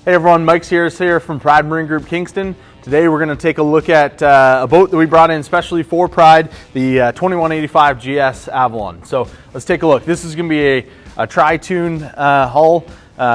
Hey everyone, Mike Sears here from Pride Marine Group Kingston. Today we're going to take a look at a boat that we brought in especially for Pride, the 2185 GS Avalon. So let's take a look. This is going to be a tri-tune hull,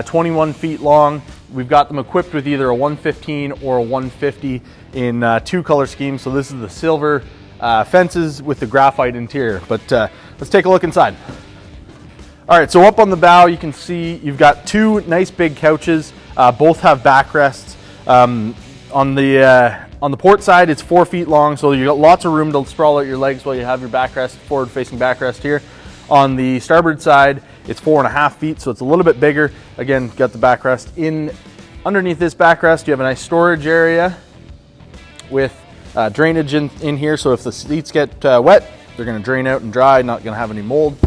21 feet long. We've got them equipped with either a 115 or a 150 in two color schemes. So this is the silver fences with the graphite interior. But let's take a look inside. All right, so up on the bow, you can see you've got two nice big couches. Both have backrests. On the port side, it's 4 feet long, so you got lots of room to sprawl out your legs while you have your backrest, forward-facing backrest here. On the starboard side, it's 4.5 feet, so it's a little bit bigger. Again, got the backrest in. Underneath this backrest, you have a nice storage area with drainage in here. So if the seats get wet, they're going to drain out and dry, not going to have any mold.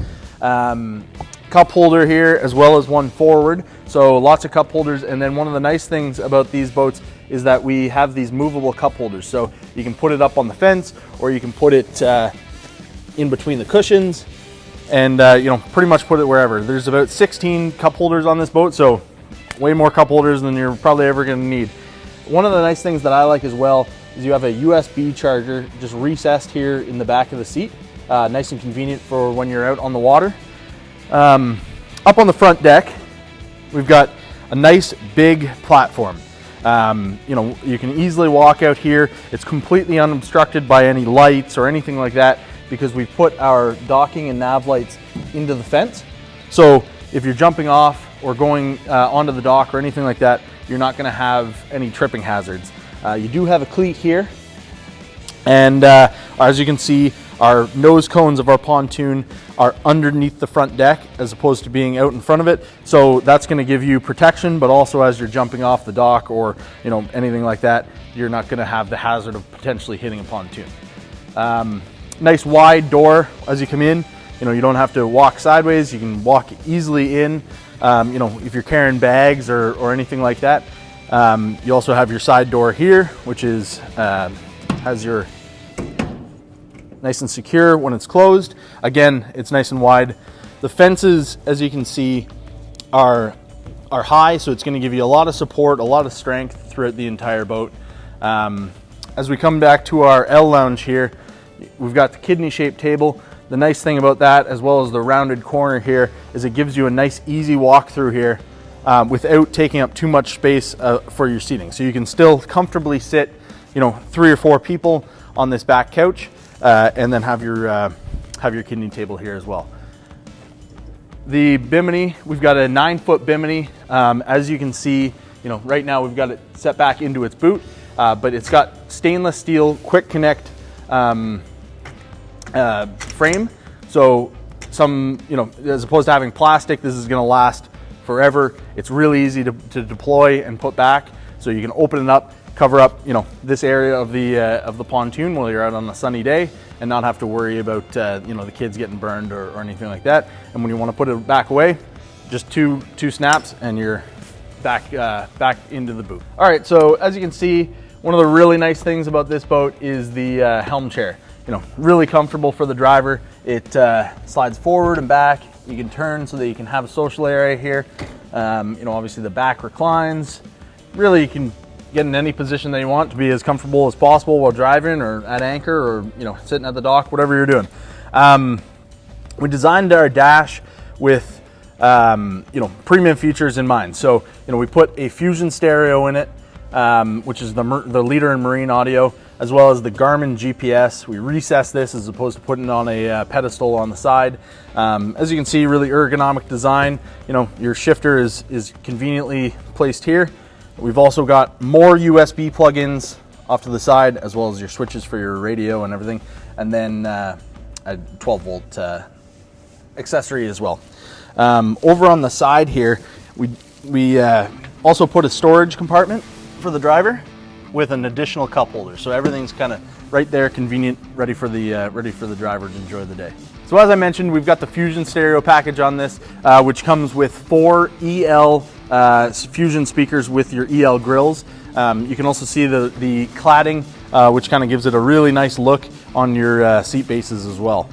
Cup holder here as well as one forward, so lots of cup holders. And then one of the nice things about these boats is that we have these movable cup holders, so you can put it up on the fence or you can put it in between the cushions and you know, pretty much put it wherever. There's about 16 cup holders on this boat, so way more cup holders than you're probably ever going to need. One of the nice things that I like as well is you have a USB charger just recessed here in the back of the seat. Nice and convenient for when you're out on the water. Up on the front deck, we've got a nice big platform. You know, you can easily walk out here. It's completely unobstructed by any lights or anything like that because we put our docking and nav lights into the fence. So if you're jumping off or going onto the dock or anything like that, you're not going to have any tripping hazards. You do have a cleat here, and as you can see, our nose cones of our pontoon are underneath the front deck as opposed to being out in front of it. So that's going to give you protection, but also as you're jumping off the dock or anything like that, you're not going to have the hazard of potentially hitting a pontoon. Nice wide door as you come in. You don't have to walk sideways. You can walk easily in. If you're carrying bags or anything like that. You also have your side door here, which is has your nice and secure when it's closed. Again, it's nice and wide. The fences, as you can see, are high, so it's going to give you a lot of support, a lot of strength throughout the entire boat. As we come back to our L lounge here, we've got the kidney-shaped table. The nice thing about that, as well as the rounded corner here, is it gives you a nice, easy walk through here without taking up too much space for your seating. So you can still comfortably sit, 3 or 4 people on this back couch. And then have your kidney table here as well. The bimini, we've got a 9-foot bimini. As you can see, right now we've got it set back into its boot, but it's got stainless steel quick connect frame. So as opposed to having plastic, this is going to last forever. It's really easy to deploy and put back. So you can open it up, cover up, this area of the pontoon while you're out on a sunny day, and not have to worry about the kids getting burned or anything like that. And when you want to put it back away, just two snaps and you're back into the boot. All right, so as you can see, one of the really nice things about this boat is the helm chair. Really comfortable for the driver. It slides forward and back. You can turn so that you can have a social area here. Obviously the back reclines. Really, you can get in any position that you want to be as comfortable as possible while driving or at anchor or sitting at the dock, whatever you're doing. We designed our dash with premium features in mind. So we put a Fusion stereo in it, which is the leader in marine audio, as well as the Garmin GPS. We recessed this as opposed to putting it on a pedestal on the side. As you can see, really ergonomic design. Your shifter is conveniently placed here. We've also got more USB plugins off to the side, as well as your switches for your radio and everything, and then a 12-volt accessory as well. Over on the side here, we also put a storage compartment for the driver with an additional cup holder, so everything's kind of right there, convenient, ready for the driver to enjoy the day. So as I mentioned, we've got the Fusion stereo package on this, which comes with 4 EL Fusion speakers with your EL grills. You can also see the cladding, which kind of gives it a really nice look on your seat bases as well.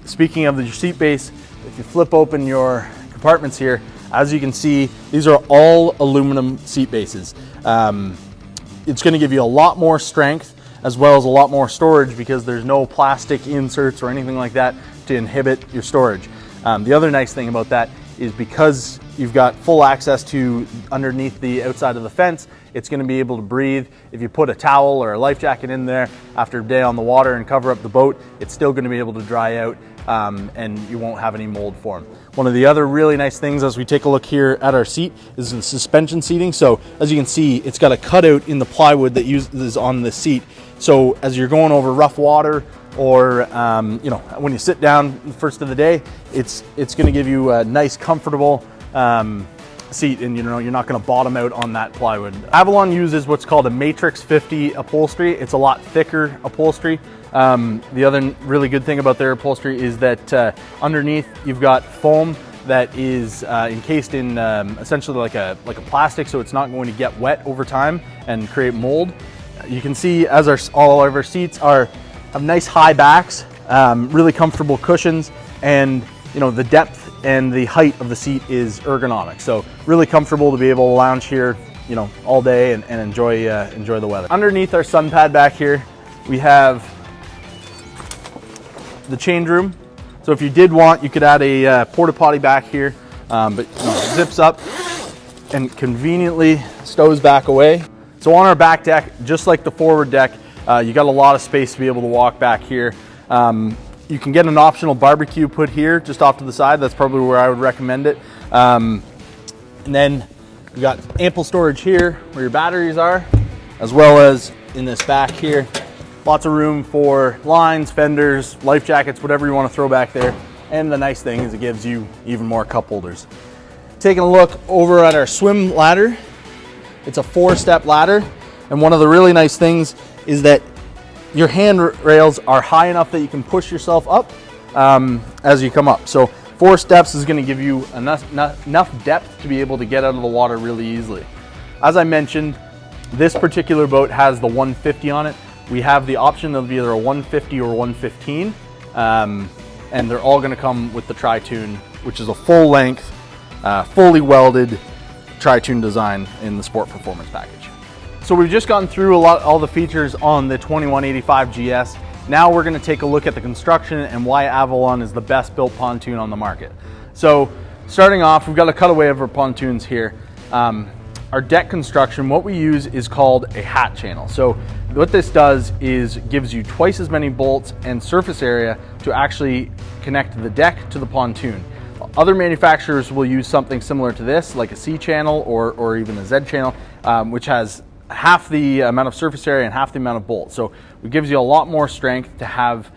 Speaking of your seat base, if you flip open your compartments here, As you can see, these are all aluminum seat bases. It's going to give you a lot more strength as well as a lot more storage because there's no plastic inserts or anything like that to inhibit your storage. The other nice thing about that is because you've got full access to underneath the outside of the fence, it's going to be able to breathe. If you put a towel or a life jacket in there after a day on the water and cover up the boat, it's still going to be able to dry out and you won't have any mold form. One of the other really nice things as we take a look here at our seat is the suspension seating. So as you can see, it's got a cutout in the plywood that is on the seat. So as you're going over rough water or when you sit down the first of the day, it's going to give you a nice comfortable seat, and you're not going to bottom out on that plywood. Avalon uses what's called a Matrix 50 upholstery. It's a lot thicker upholstery. The other really good thing about their upholstery is that underneath you've got foam that is encased in essentially like a plastic, so it's not going to get wet over time and create mold. You can see as all of our seats have nice high backs, really comfortable cushions, and the depth and the height of the seat is ergonomic. So really comfortable to be able to lounge here, all day and enjoy the weather. Underneath our sun pad back here, we have the change room. So if you did want, you could add a porta potty back here, but it zips up and conveniently stows back away. So on our back deck, just like the forward deck, you got a lot of space to be able to walk back here. You can get an optional barbecue put here just off to the side. That's probably where I would recommend it. And then you got ample storage here where your batteries are, as well as in this back here. Lots of room for lines, fenders, life jackets, whatever you want to throw back there. And the nice thing is it gives you even more cup holders. Taking a look over at our swim ladder, it's a 4-step ladder. And one of the really nice things is that your handrails are high enough that you can push yourself up as you come up. So 4 steps is going to give you enough depth to be able to get out of the water really easily. As I mentioned, this particular boat has the 150 on it. We have the option of either a 150 or 115, and they're all going to come with the Tri-Tune, which is a full length, fully welded Tri-Tune design in the Sport Performance package. So we've just gone through all the features on the 2185 GS. Now we're going to take a look at the construction and why Avalon is the best built pontoon on the market. So starting off, we've got a cutaway of our pontoons here. Our deck construction, what we use is called a hat channel. So what this does is gives you twice as many bolts and surface area to actually connect the deck to the pontoon. Other manufacturers will use something similar to this, like a C channel or even a Z channel, which has half the amount of surface area and half the amount of bolts. So it gives you a lot more strength to have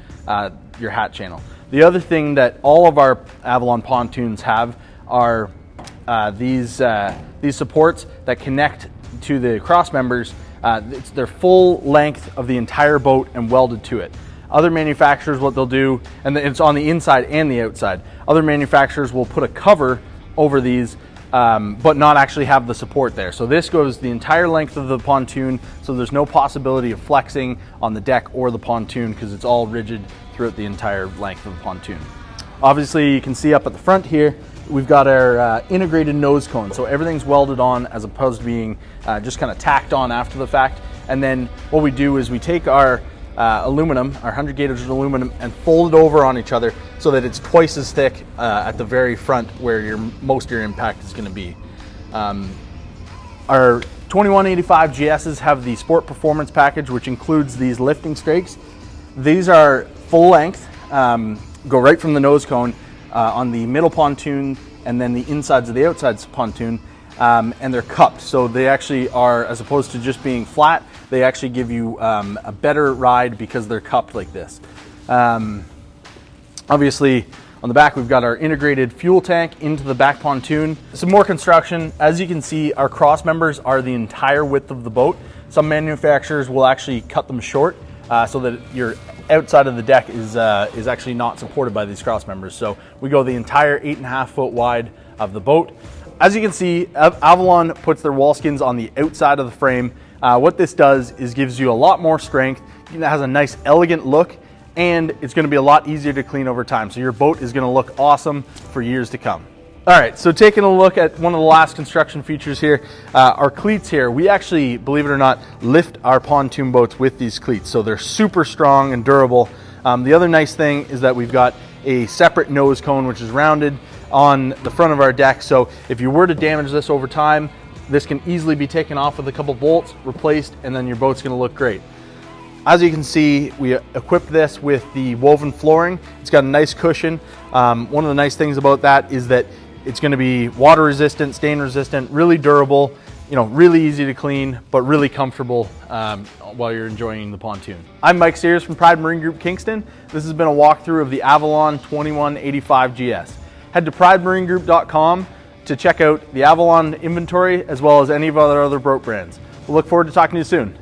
your hat channel. The other thing that all of our Avalon pontoons have are these supports that connect to the cross members. It's their full length of the entire boat and welded to it. Other manufacturers, what they'll do, and it's on the inside and the outside, other manufacturers will put a cover over these but not actually have the support there. So this goes the entire length of the pontoon, so there's no possibility of flexing on the deck or the pontoon because it's all rigid throughout the entire length of the pontoon. Obviously, you can see up at the front here, we've got our integrated nose cone. So everything's welded on as opposed to being just kind of tacked on after the fact. And then what we do is we take our aluminum, our 100 gauge aluminum, and fold it over on each other so that it's twice as thick at the very front where most of your impact is going to be. Our 2185 GSs have the Sport Performance package, which includes these lifting strakes. These are full length, go right from the nose cone on the middle pontoon and then the insides of the outsides pontoon, and they're cupped. So they actually are, as opposed to just being flat, they actually give you a better ride because they're cupped like this. Obviously, on the back, we've got our integrated fuel tank into the back pontoon. Some more construction. As you can see, our cross members are the entire width of the boat. Some manufacturers will actually cut them short so that your outside of the deck is actually not supported by these cross members. So we go the entire 8.5 foot wide of the boat. As you can see, Avalon puts their wall skins on the outside of the frame. What this does is gives you a lot more strength. It has a nice elegant look, and it's going to be a lot easier to clean over time. So your boat is going to look awesome for years to come. All right, so taking a look at one of the last construction features here, our cleats here. We actually, believe it or not, lift our pontoon boats with these cleats, so they're super strong and durable. The other nice thing is that we've got a separate nose cone which is rounded on the front of our deck, so if you were to damage this over time, this can easily be taken off with a couple bolts, replaced, and then your boat's going to look great. As you can see, we equipped this with the woven flooring. It's got a nice cushion. One of the nice things about that is that it's going to be water resistant, stain resistant, really durable, really easy to clean, but really comfortable while you're enjoying the pontoon. I'm Mike Sears from Pride Marine Group Kingston. This has been a walkthrough of the Avalon 2185 GS. Head to pridemarinegroup.com to check out the Avalon inventory as well as any of our other boat brands. We'll look forward to talking to you soon.